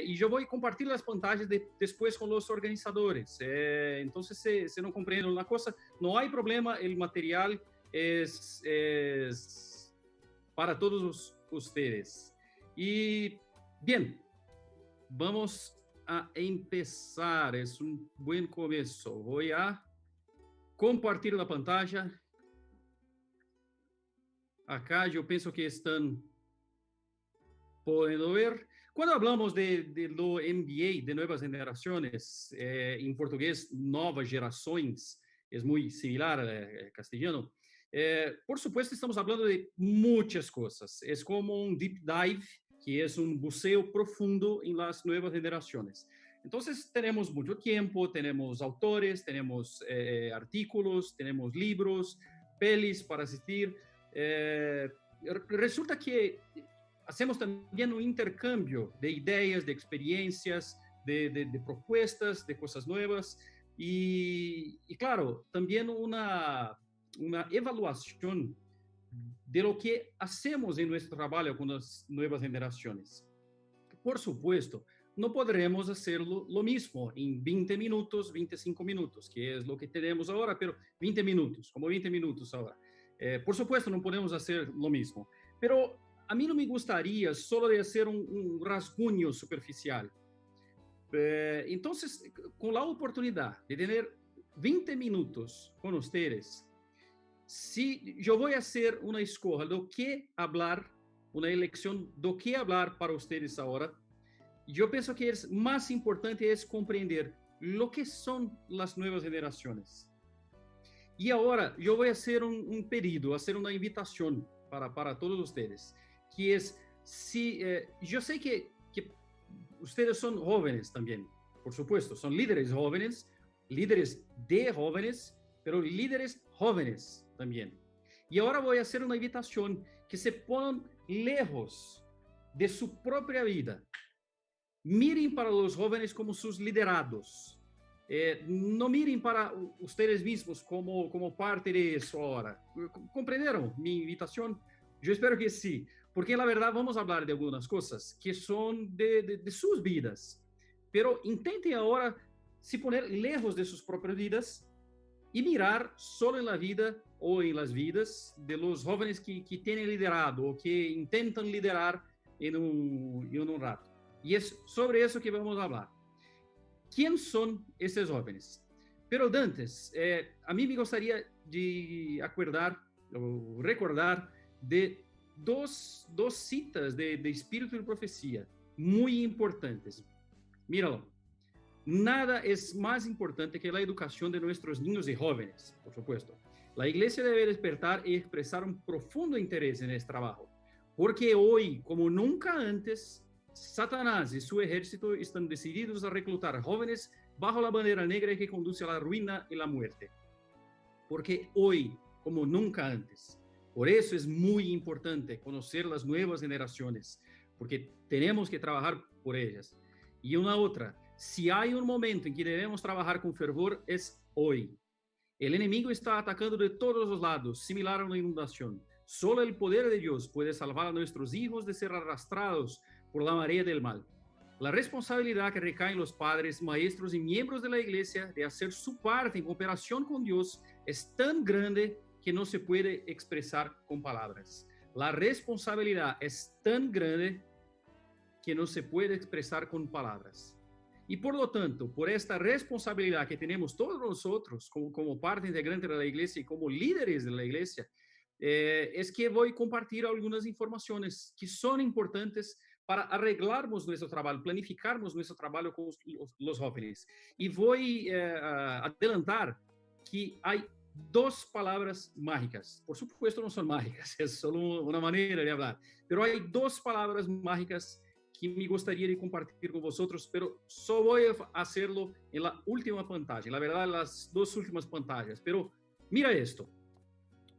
Y yo voy a compartir las pantallas después con los organizadores. Entonces, si no comprenden una cosa, no hay problema, el material es para todos ustedes. Y bien, vamos a empezar. Es un buen comienzo. Voy a compartir la pantalla. Acá yo pienso que están pueden ver. Cuando hablamos de lo MBA, de nuevas generaciones, en portugués, nuevas generaciones, es muy similar al castellano. Por supuesto, estamos hablando de muchas cosas. Es como un deep dive, que es un buceo profundo en las nuevas generaciones. Entonces, tenemos mucho tiempo, tenemos autores, tenemos artículos, tenemos libros, pelis para asistir. Resulta que hacemos también un intercambio de ideas, de experiencias, de propuestas, de cosas nuevas y claro, también una evaluación de lo que hacemos en nuestro trabajo con las nuevas generaciones. Por supuesto, no podremos hacerlo lo mismo en 20 minutos, 25 minutos, que es lo que tenemos ahora, pero 20 minutos, como 20 minutos ahora. Por supuesto, no podemos hacer lo mismo, pero a mí no me gustaría solo de hacer un rasguño superficial. Entonces, con la oportunidad de tener 20 minutos con ustedes, si yo voy a hacer una escoja de qué hablar, una elección de qué hablar para ustedes ahora, yo pienso que es más importante es comprender lo que son las nuevas generaciones. Y ahora yo voy a hacer un pedido, hacer una invitación para todos ustedes, que es, si, yo sé que ustedes son jóvenes también, por supuesto, son líderes de jóvenes, pero líderes jóvenes también. Y ahora voy a hacer una invitación que se pongan lejos de su propia vida. Miren para los jóvenes como sus liderados. No miren para ustedes mismos como parte de eso ahora. ¿Comprendieron mi invitación? Yo espero que sí, porque la verdad vamos a hablar de algunas cosas que son de sus vidas, pero intenten ahora se poner lejos de sus propias vidas y mirar solo en la vida o en las vidas de los jóvenes que tienen liderado o que intentan liderar en un rato. Y es sobre eso que vamos a hablar. ¿Quién son estos jóvenes? Pero antes, a mí me gustaría de recordar de dos citas de Espíritu y Profecía muy importantes. Míralo. Nada es más importante que la educación de nuestros niños y jóvenes, por supuesto. La iglesia debe despertar y expresar un profundo interés en este trabajo, porque hoy, como nunca antes, Satanás y su ejército están decididos a reclutar jóvenes bajo la bandera negra que conduce a la ruina y la muerte. Porque hoy, como nunca antes, por eso es muy importante conocer las nuevas generaciones, porque tenemos que trabajar por ellas. Y una otra, si hay un momento en que debemos trabajar con fervor, es hoy. El enemigo está atacando de todos los lados, similar a una inundación. Solo el poder de Dios puede salvar a nuestros hijos de ser arrastrados por la marea del mal. La responsabilidad que recae en los padres, maestros y miembros de la iglesia de hacer su parte en cooperación con Dios es tan grande que no se puede expresar con palabras. La responsabilidad es tan grande que no se puede expresar con palabras. Y por lo tanto, por esta responsabilidad que tenemos todos nosotros como parte integrante de la iglesia y como líderes de la iglesia, es que voy a compartir algunas informaciones que son importantes para arreglarmos nuestro trabajo, planificarmos nuestro trabajo con los jóvenes. Y voy a adelantar que hay dos palabras mágicas. Por supuesto, no son mágicas, es solo una manera de hablar, pero hay dos palabras mágicas que me gustaría de compartir con vosotros, pero solo voy a hacerlo en la última pantalla, la verdad, las dos últimas pantallas. Pero mira esto.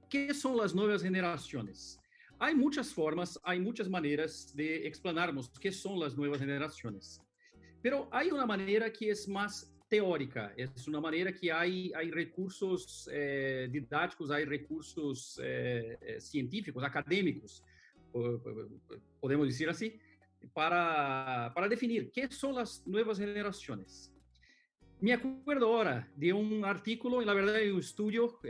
¿Qué son las nuevas generaciones? Hay muchas formas, hay muchas maneras de explanarnos qué son las nuevas generaciones. Pero hay una manera que es más teórica, es una manera que hay recursos didácticos, hay recursos científicos, académicos, podemos decir así, para definir qué son las nuevas generaciones. Me acuerdo ahora de un artículo, y la verdad es un estudio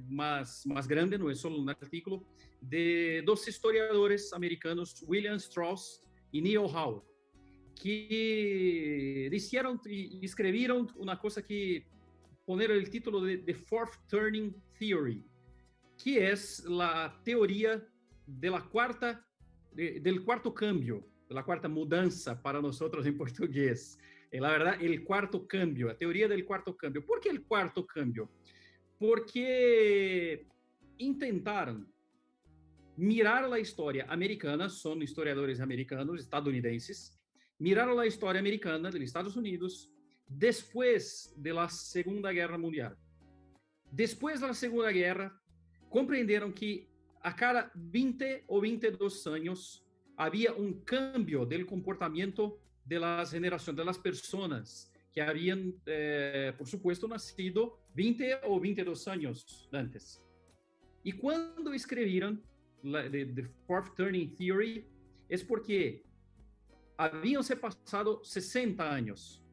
más grande, no es solo un artículo, de dos historiadores americanos, William Strauss y Neil Howe, que hicieron y escribieron una cosa que poner el título de The Fourth Turning Theory, que es la teoría de la del cuarto cambio, de la cuarta mudanza para nosotros en portugués. La verdad, el cuarto cambio, la teoría del cuarto cambio. ¿Por qué el cuarto cambio? Porque intentaron mirar la historia americana, son historiadores americanos, estadounidenses, miraron la historia americana de los Estados Unidos después de la Segunda Guerra Mundial. Después de la Segunda Guerra, comprendieron que a cada 20 o 22 años había un cambio del comportamiento de las generaciones, de las personas que habían, por supuesto, nacido 20 o 22 años antes. Y cuando escribieron The Fourth Turning Theory, es porque habíanse pasado 60 años.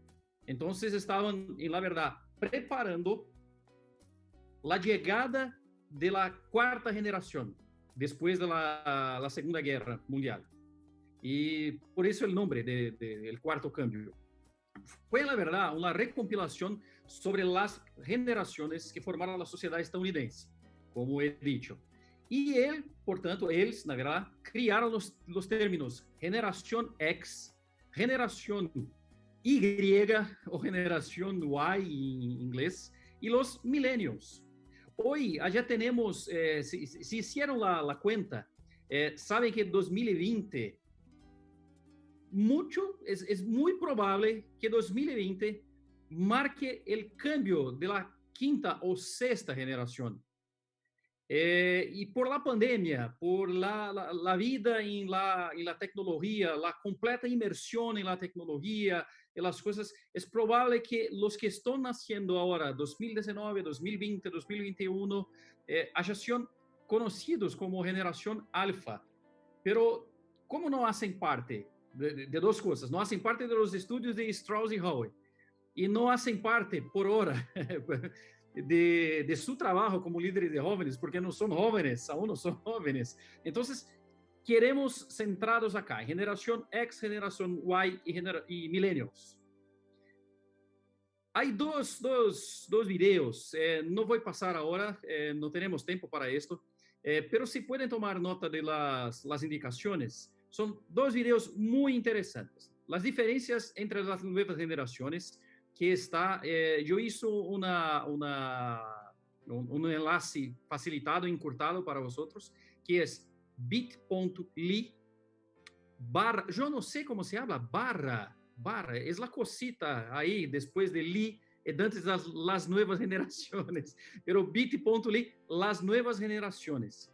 Entonces estaban, en la verdad, preparando la llegada de la cuarta generación después de la Segunda Guerra Mundial. Y por eso el nombre del cuarto cambio. Fue, la verdad, una recompilación sobre las generaciones que formaron la sociedad estadounidense, como he dicho. Y él, por tanto, ellos, la verdad, crearon los términos generación X, generación Y o generación Y en inglés, y los millennials. Hoy, allá tenemos, si hicieron la cuenta, saben que en 2020, es muy probable que 2020 marque el cambio de la quinta o sexta generación. Y por la pandemia, por la vida en la tecnología, la completa inmersión en la tecnología, en las cosas, es probable que los que están naciendo ahora, 2019, 2020, 2021, hayan sido conocidos como generación alfa. Pero, ¿cómo no hacen parte de dos cosas? No hacen parte de los estudios de Strauss y Howe, y no hacen parte, por ahora, de su trabajo como líderes de jóvenes, porque no son jóvenes, aún no son jóvenes. Entonces, queremos centrados acá, generación X, generación Y y millennials. Hay dos videos, no voy a pasar ahora, no tenemos tiempo para esto, pero si pueden tomar nota de las indicaciones, son dos videos muy interesantes. Las diferencias entre las nuevas generaciones, que está, yo hice un enlace facilitado, encurtado para vosotros, que es bit.ly barra, yo no sé cómo se habla, barra, es la cosita ahí después de ly, antes de las nuevas generaciones, pero bit.ly, las nuevas generaciones.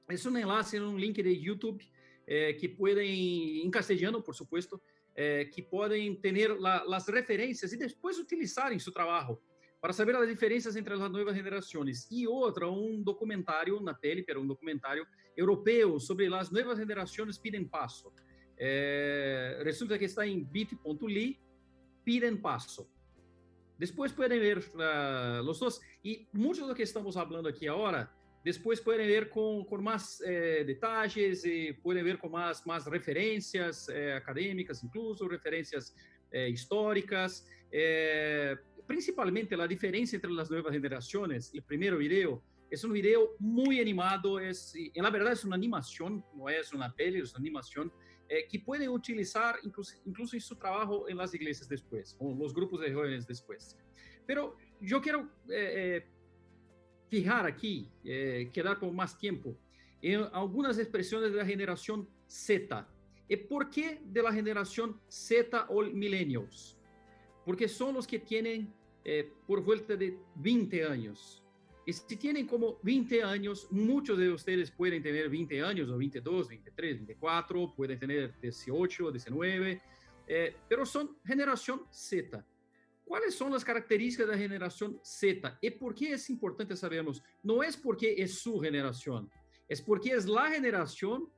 Es un enlace, un link de YouTube que pueden, en castellano, por supuesto, que pueden tener las referencias y después utilizar en su trabajo para saber las diferencias entre las nuevas generaciones. Y otra, un documentario, una peli, pero un documentario europeo sobre las nuevas generaciones piden paso. Resulta que está en bit.ly, piden paso. Después pueden ver los dos. Y mucho de lo que estamos hablando aquí ahora, después pueden ver con más detalles, pueden ver con más referencias académicas, incluso referencias históricas. Principalmente la diferencia entre las nuevas generaciones. El primer video es un video muy animado, en la verdad es una animación, no es una peli, es una animación que pueden utilizar incluso en su trabajo en las iglesias después, o los grupos de jóvenes después. Pero yo quiero fijar aquí, quedar con más tiempo, en algunas expresiones de la generación Z. ¿Por qué de la generación Z o millennials? Porque son los que tienen por vuelta de 20 años. Y si tienen como 20 años, muchos de ustedes pueden tener 20 años, o 22, 23, 24, pueden tener 18, 19, pero son generación Z. ¿Cuáles son las características de la generación Z? ¿Y por qué es importante sabernos? No es porque es su generación, es porque es la generación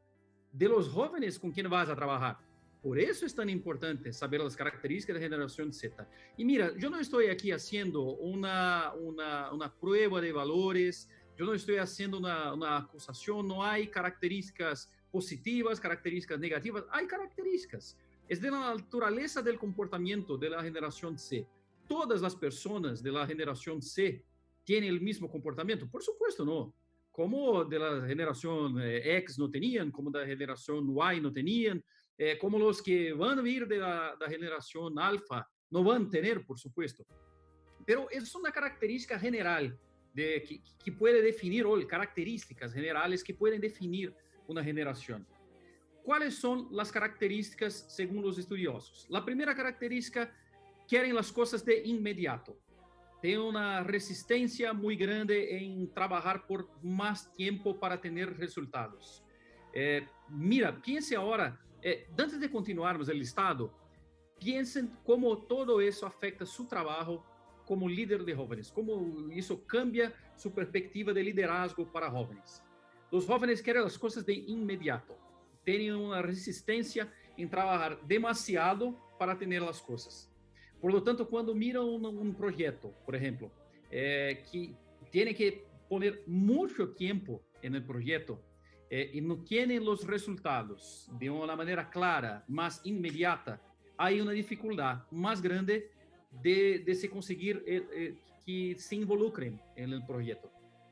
de los jóvenes con quien vas a trabajar. Por eso es tan importante saber las características de generación Z. Y mira, yo no estoy aquí haciendo una prueba de valores, yo no estoy haciendo una acusación, no hay características positivas, características negativas, hay características. Es de la naturaleza del comportamiento de la generación C. Todas las personas de la generación C tienen el mismo comportamiento. Por supuesto, no. Como de la generación X no tenían, como de la generación Y no tenían, como los que van a vir de la generación alfa no van a tener, por supuesto. Pero es una característica general que puede definir, o características generales que pueden definir una generación. ¿Cuáles son las características según los estudiosos? La primera característica, quieren las cosas de inmediato. Tienen una resistencia muy grande en trabajar por más tiempo para tener resultados. Mira, piense ahora, antes de continuarmos el listado, piensen cómo todo eso afecta su trabajo como líder de jóvenes, cómo eso cambia su perspectiva de liderazgo para jóvenes. Los jóvenes quieren las cosas de inmediato, tienen una resistencia en trabajar demasiado para tener las cosas. Por lo tanto, cuando miran un proyecto, por ejemplo, que tiene que poner mucho tiempo en el proyecto y no tienen los resultados de una manera clara, más inmediata, hay una dificultad más grande de se conseguir que se involucren en el proyecto,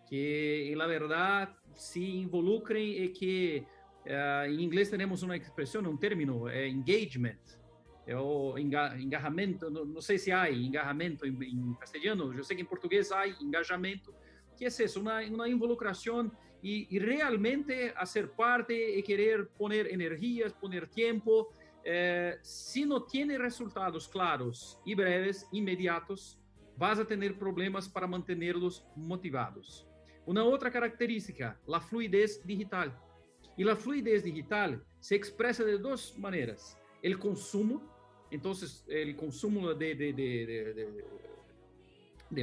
que la verdad se involucren y que en inglés tenemos una expresión, un término, engagement, o engajamento, no sé si hay engajamento en castellano, yo sé que en portugués hay engajamento, que es eso, una involucración y realmente hacer parte y querer poner energías, poner tiempo. Si no tiene resultados claros y breves, inmediatos, vas a tener problemas para mantenerlos motivados. Una otra característica, la fluidez digital. Y la fluidez digital se expresa de dos maneras. El consumo, entonces el consumo de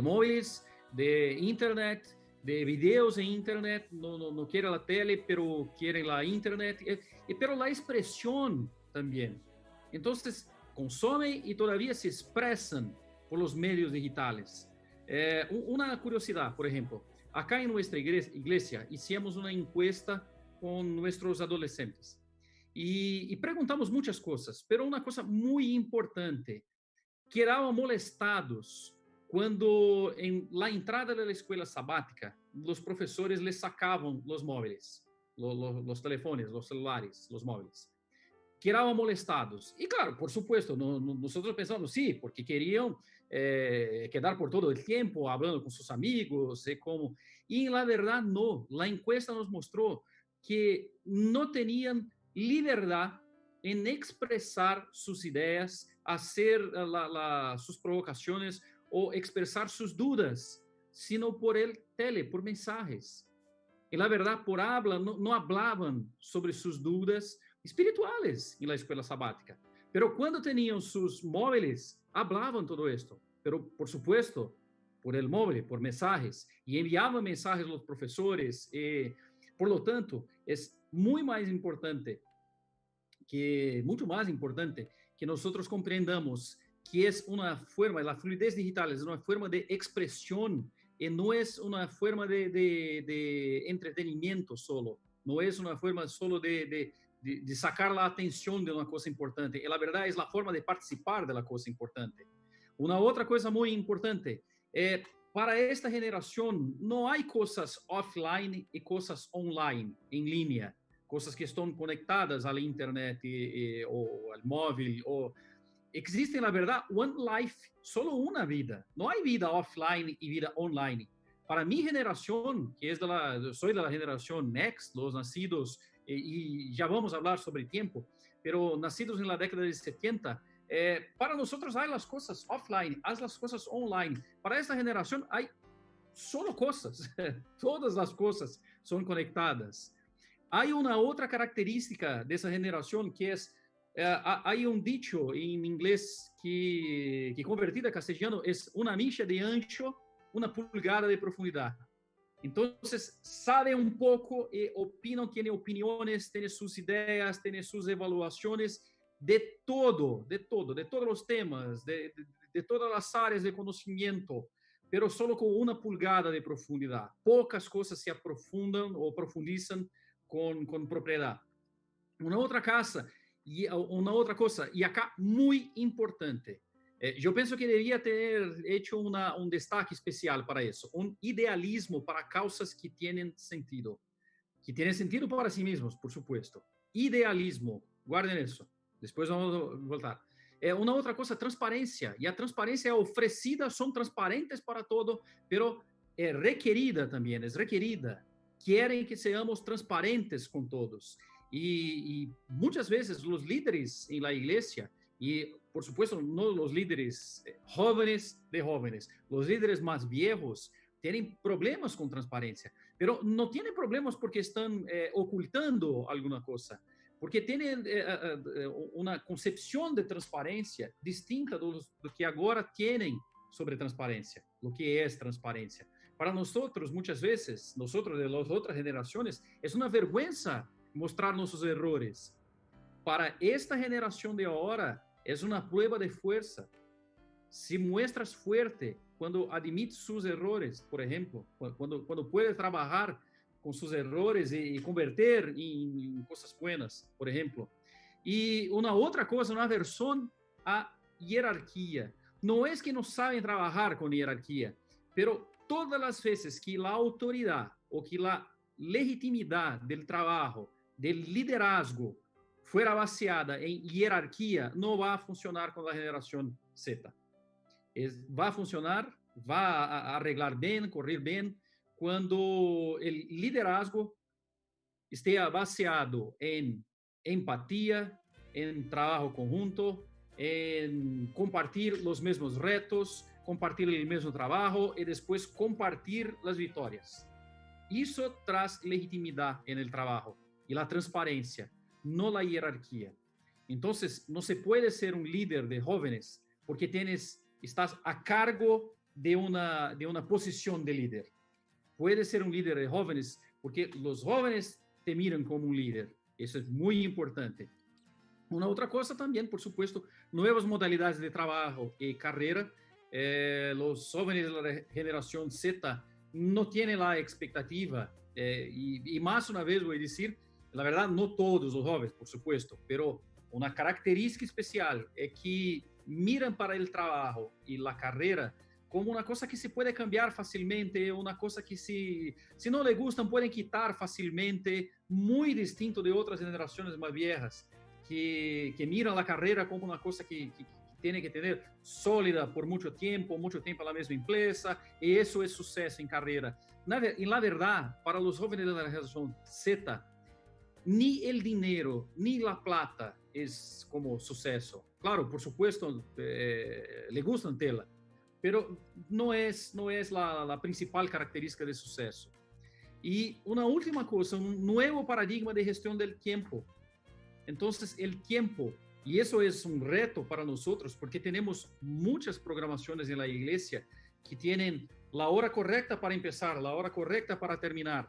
móviles, de internet, de videos en internet, no quiere la tele, pero quiere la internet, pero la expresión también. Entonces, consumen y todavía se expresan por los medios digitales. Una curiosidad, por ejemplo, acá en nuestra iglesia hicimos una encuesta con nuestros adolescentes y preguntamos muchas cosas, pero una cosa muy importante, quedaban molestados cuando en la entrada de la escuela sabática los profesores les sacaban los móviles, los teléfonos, los celulares, los móviles. Quedaban molestados. Y claro, por supuesto, nosotros pensamos, sí, porque querían quedar por todo el tiempo hablando con sus amigos, como... Y la verdad no, la encuesta nos mostró que no tenían libertad en expresar sus ideas, hacer sus provocaciones o expresar sus dudas, sino por el tele, por mensajes. Y la verdad, por habla, no hablaban sobre sus dudas espirituales en la escuela sabática. Pero cuando tenían sus móviles, hablaban todo esto. Pero, por supuesto, por el móvil, por mensajes. Y enviaban mensajes a los profesores. Por lo tanto, es muy más importante mucho más importante que nosotros comprendamos que es una forma, la fluidez digital es una forma de expresión y no es una forma de entretenimiento solo, no es una forma solo de sacar la atención de una cosa importante, y la verdad es la forma de participar de la cosa importante. Una otra cosa muy importante, para esta generación no hay cosas offline y cosas online, en línea, cosas que están conectadas a la internet o al móvil. Existe, la verdad, one life, solo una vida. No hay vida offline y vida online. Para mi generación, que es soy de la generación Next, los nacidos, y ya vamos a hablar sobre el tiempo, pero nacidos en la década de 70, para nosotros hay las cosas offline, hay las cosas online. Para esta generación hay solo cosas, todas las cosas son conectadas. Hay una otra característica de esa generación que es, hay un dicho en inglés que convertido a castellano es una milla de ancho, una pulgada de profundidad. Entonces, sabe un poco y opinan, tiene opiniones, tiene sus ideas, tiene sus evaluaciones de todos los temas, de todas las áreas de conocimiento, pero solo con una pulgada de profundidad. Pocas cosas se aprofundan o profundizan con propiedad. Una otra casa, una otra cosa, y acá muy importante, yo pienso que debería tener hecho un destaque especial para eso, un idealismo para causas que tienen sentido para sí mismos, por supuesto. Idealismo, guarden eso, después vamos a voltar. Una otra cosa, transparencia, y la transparencia ofrecida, son transparentes para todo, pero requerida también, es requerida. Quieren que seamos transparentes con todos. Y muchas veces los líderes en la iglesia, y por supuesto no los líderes jóvenes de jóvenes, los líderes más viejos, tienen problemas con transparencia, pero no tienen problemas porque están ocultando alguna cosa, porque tienen una concepción de transparencia distinta de lo que ahora tienen sobre transparencia, lo que es transparencia. Para nosotros, muchas veces, nosotros de las otras generaciones, es una vergüenza mostrar nuestros errores. Para esta generación de ahora, es una prueba de fuerza. Si muestras fuerte cuando admites sus errores, por ejemplo, cuando puedes trabajar con sus errores y convertir en cosas buenas, por ejemplo. Y una otra cosa, una aversión a jerarquía. No es que no saben trabajar con jerarquía, pero todas las veces que la autoridad o que la legitimidad del trabajo, del liderazgo, fuera vaciada en jerarquía, no va a funcionar con la generación Z. Va a funcionar, va a arreglar bien, correr bien, cuando el liderazgo esté baseado en empatía, en trabajo conjunto, en compartir los mismos retos, compartir el mismo trabajo y después compartir las victorias. Eso tras legitimidad en el trabajo y la transparencia, no la jerarquía. Entonces, no se puede ser un líder de jóvenes porque estás a cargo de una posición de líder. Puedes ser un líder de jóvenes porque los jóvenes te miran como un líder. Eso es muy importante. Una otra cosa también, por supuesto, nuevas modalidades de trabajo y carrera. Los jóvenes de la generación Z no tienen la expectativa, y más una vez voy a decir, la verdad, no todos los jóvenes, por supuesto, pero una característica especial es que miran para el trabajo y la carrera como una cosa que se puede cambiar fácilmente, una cosa que si no le gustan pueden quitar fácilmente, muy distinto de otras generaciones más viejas, que miran la carrera como una cosa que tiene que tener sólida por mucho tiempo en la misma empresa, y eso es suceso en carrera. En la verdad, para los jóvenes de la generación Z, ni el dinero, ni la plata es como suceso. Claro, por supuesto, le gustan tela, pero no es la principal característica de suceso. Y una última cosa, un nuevo paradigma de gestión del tiempo. Entonces, el tiempo, y eso es un reto para nosotros, porque tenemos muchas programaciones en la iglesia que tienen la hora correcta para empezar, la hora correcta para terminar.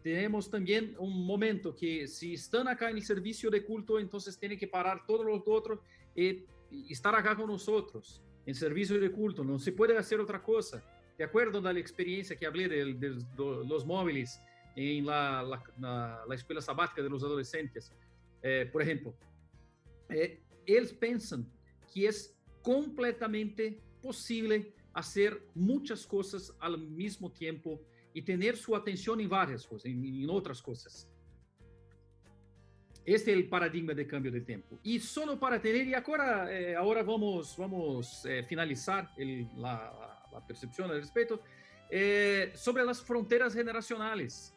Tenemos también un momento que si están acá en el servicio de culto, entonces tienen que parar todos los otros y estar acá con nosotros en servicio de culto. No se puede hacer otra cosa. ¿De acuerdo a la experiencia que hablé de los móviles en la escuela sabática de los adolescentes? Por ejemplo, ellos piensan que es completamente posible hacer muchas cosas al mismo tiempo y tener su atención en varias cosas, en otras cosas. Este es el paradigma de cambio de tiempo. Y solo para tener, y ahora vamos finalizar la percepción al respecto, sobre las fronteras generacionales.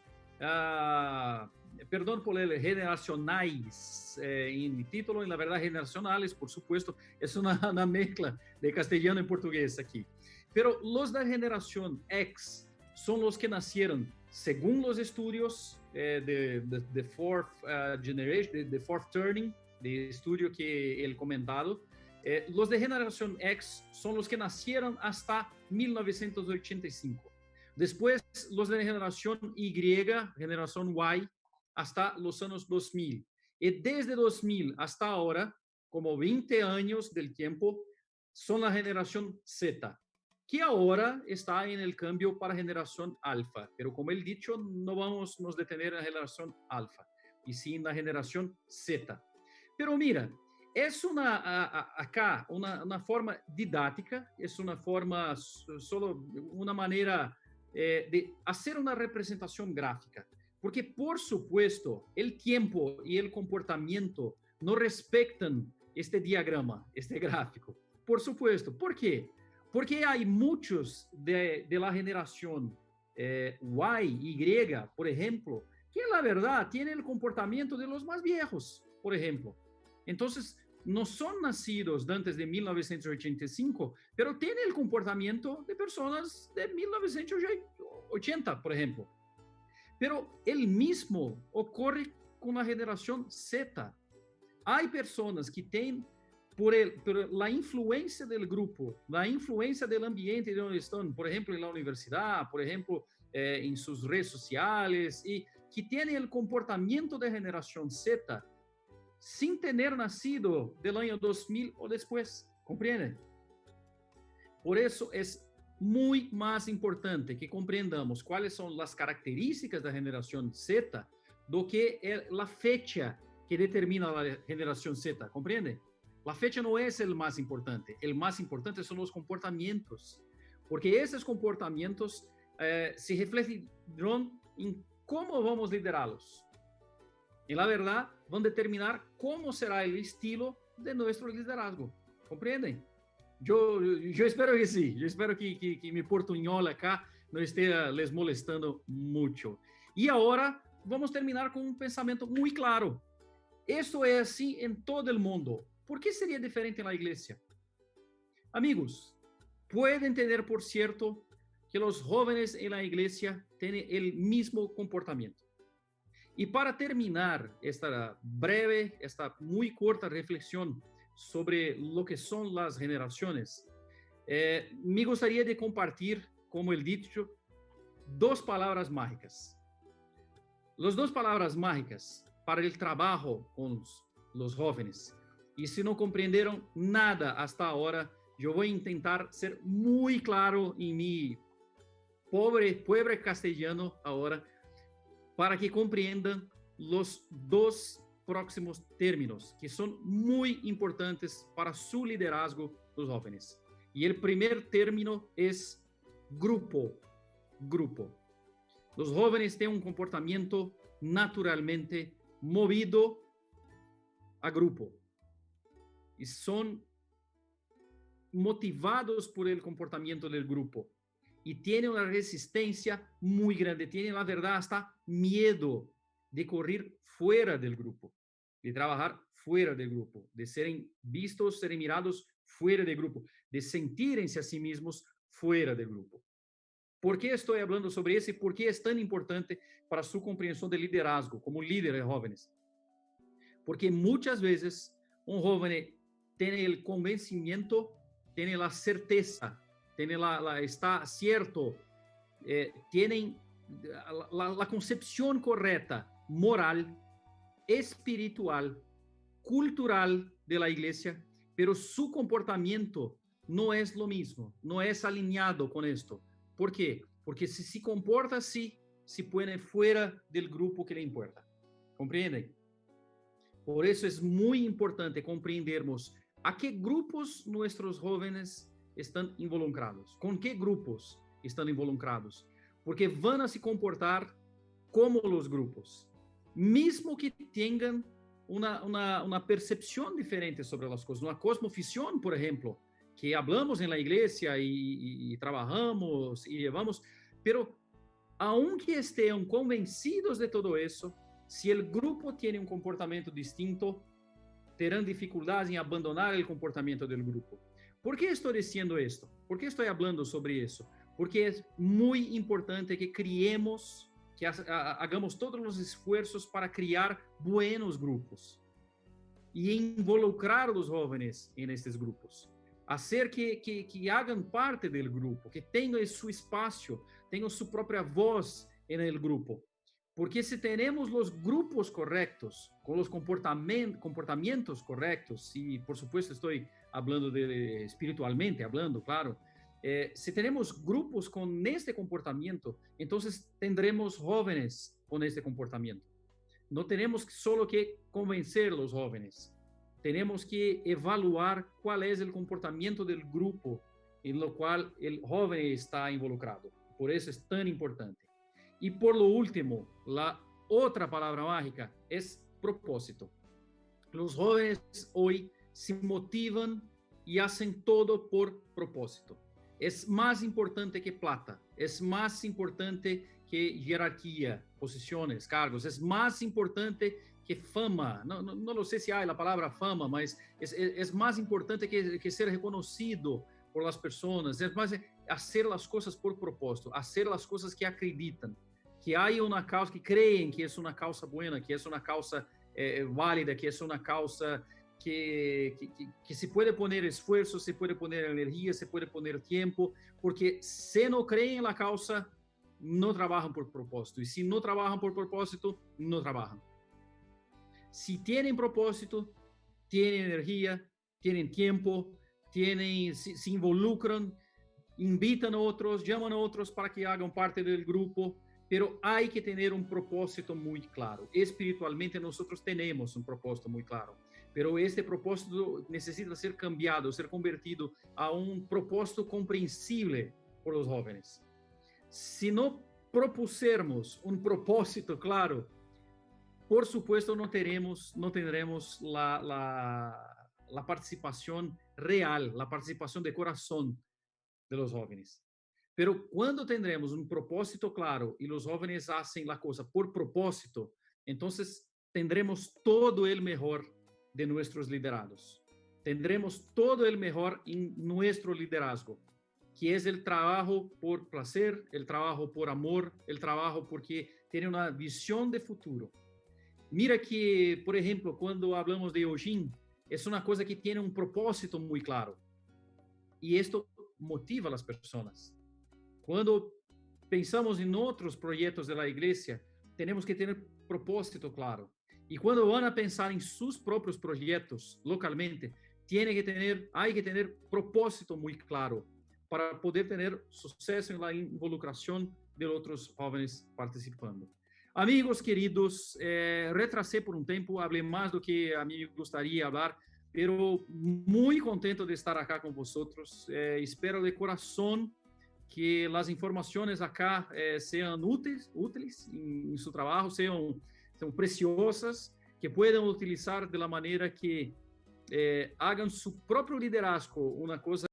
Perdón por el generacionales en mi título, en la verdad generacionales, por supuesto, es una mezcla de castellano y portugués aquí. Pero los de la generación X son los que nacieron, según los estudios de Fourth Generation, de Fourth Turning, de estudio que he comentado. Los de generación X son los que nacieron hasta 1985. Después, los de generación Y, generación Y, hasta los años 2000. Y desde 2000 hasta ahora, como 20 años del tiempo, son la generación Z, que ahora está en el cambio para generación alfa. Pero como he dicho, no vamos a nos detener en la generación alfa, y sí en la generación Z. Pero mira, es acá una forma didáctica, es una forma, solo una manera de hacer una representación gráfica. Porque, por supuesto, el tiempo y el comportamiento no respetan este diagrama, este gráfico. Por supuesto. ¿Por qué? Porque hay muchos de la generación Y, por ejemplo, que la verdad tienen el comportamiento de los más viejos, por ejemplo. Entonces, no son nacidos antes de 1985, pero tienen el comportamiento de personas de 1980, por ejemplo. Pero el mismo ocurre con la generación Z. Hay personas que tienen, por la influencia del grupo, la influencia del ambiente donde están, por ejemplo, en la universidad, por ejemplo, en sus redes sociales, y que tienen el comportamiento de generación Z sin tener nacido del año 2000 o después. ¿Comprenden? Por eso es muy más importante que compreendamos cuáles son las características de la generación Z do que la fecha que determina la generación Z. ¿Comprende? La fecha no es el más importante. El más importante son los comportamientos, porque esos comportamientos se reflejarán en cómo vamos a liderarlos. Y la verdad, van a determinar cómo será el estilo de nuestro liderazgo. ¿Comprenden? Yo espero que sí. Yo espero que mi portuñol acá no esté les molestando mucho. Y ahora vamos a terminar con un pensamiento muy claro. Esto es así en todo el mundo. ¿Por qué sería diferente en la iglesia? Amigos, pueden tener por cierto que los jóvenes en la iglesia tienen el mismo comportamiento. Y para terminar esta breve, esta muy corta reflexión sobre lo que son las generaciones, me gustaría de compartir, como el dicho, dos palabras mágicas. Las dos palabras mágicas para el trabajo con los jóvenes. Y si no comprendieron nada hasta ahora, yo voy a intentar ser muy claro en mi pobre castellano ahora, para que comprendan los dos próximos términos que son muy importantes para su liderazgo los jóvenes. Y el primer término es grupo. Grupo. Los jóvenes tienen un comportamiento naturalmente movido a grupo y son motivados por el comportamiento del grupo. Y tiene una resistencia muy grande, tiene la verdad hasta miedo de correr fuera del grupo, de trabajar fuera del grupo, de ser vistos, ser mirados fuera del grupo, de sentirse a sí mismos fuera del grupo. ¿Por qué estoy hablando sobre eso y por qué es tan importante para su comprensión de liderazgo, como líder de jóvenes? Porque muchas veces un joven tiene el convencimiento, tiene la certeza, está cierto, tienen la concepción correcta, moral, espiritual, cultural de la iglesia, pero su comportamiento no es lo mismo, no es alineado con esto. ¿Por qué? Porque si se comporta así, se pone fuera del grupo que le importa. ¿Comprenden? Por eso es muy importante comprendermos a qué grupos nuestros jóvenes están involucrados, con qué grupos están involucrados, porque van a se comportar como los grupos, mismo que tengan una percepción diferente sobre las cosas, una cosmovisión, por ejemplo, que hablamos en la iglesia y trabajamos y llevamos, pero aunque estén convencidos de todo eso, si el grupo tiene un comportamiento distinto, terán dificultades en abandonar el comportamiento del grupo. ¿Por qué estoy diciendo esto? ¿Por qué estoy hablando sobre eso? Porque es muy importante que criemos, que hagamos todos los esfuerzos para crear buenos grupos y involucrar a los jóvenes en estos grupos. Hacer que hagan parte del grupo, que tengan su espacio, tengan su propia voz en el grupo. Porque si tenemos los grupos correctos, con los comportamientos correctos, y por supuesto estoy hablando de espiritualmente, hablando, claro, si tenemos grupos con este comportamiento, entonces tendremos jóvenes con este comportamiento. No tenemos solo que convencer a los jóvenes, tenemos que evaluar cuál es el comportamiento del grupo en lo cual el joven está involucrado. Por eso es tan importante. Y por lo último, la otra palabra mágica es propósito. Los jóvenes hoy se motivan y hacen todo por propósito. Es más importante que plata, es más importante que jerarquía, posiciones, cargos, es más importante que fama. No lo sé si hay la palabra fama, mas es más importante que ser reconocido por las personas, es más hacer las cosas por propósito, hacer las cosas que acreditan, que hay una causa, que creen que es una causa buena, que es una causa válida, que es una causa que se puede poner esfuerzo, se puede poner energía, se puede poner tiempo, porque si no creen en la causa, no trabajan por propósito. Y si no trabajan por propósito, no trabajan. Si tienen propósito, tienen energía, tienen tiempo, se involucran, invitan a otros, llaman a otros para que hagan parte del grupo, pero hay que tener un propósito muy claro. Espiritualmente nosotros tenemos un propósito muy claro, pero este propósito necesita ser cambiado, ser convertido a un propósito comprensible por los jóvenes. Si no propusermos un propósito claro, por supuesto no tendremos la participación real, la participación de corazón de los jóvenes. Pero cuando tendremos un propósito claro y los jóvenes hacen la cosa por propósito, entonces tendremos todo el mejor de nuestros liderados. Tendremos todo el mejor en nuestro liderazgo, que es el trabajo por placer, el trabajo por amor, el trabajo porque tiene una visión de futuro. Mira que, por ejemplo, cuando hablamos de Eugene, es una cosa que tiene un propósito muy claro. Y esto motiva a las personas. Cuando pensamos en otros proyectos de la iglesia, tenemos que tener propósito claro. Y cuando van a pensar en sus propios proyectos localmente, hay que tener propósito muy claro para poder tener suceso en la involucración de otros jóvenes participando. Amigos queridos, retrasé por un tiempo, hablé más do que a mí me gustaría hablar, pero muy contento de estar acá con vosotros. Espero de corazón que las informaciones acá sean útiles en su trabajo, sean preciosas, que puedan utilizar de la manera que hagan su propio liderazgo una cosa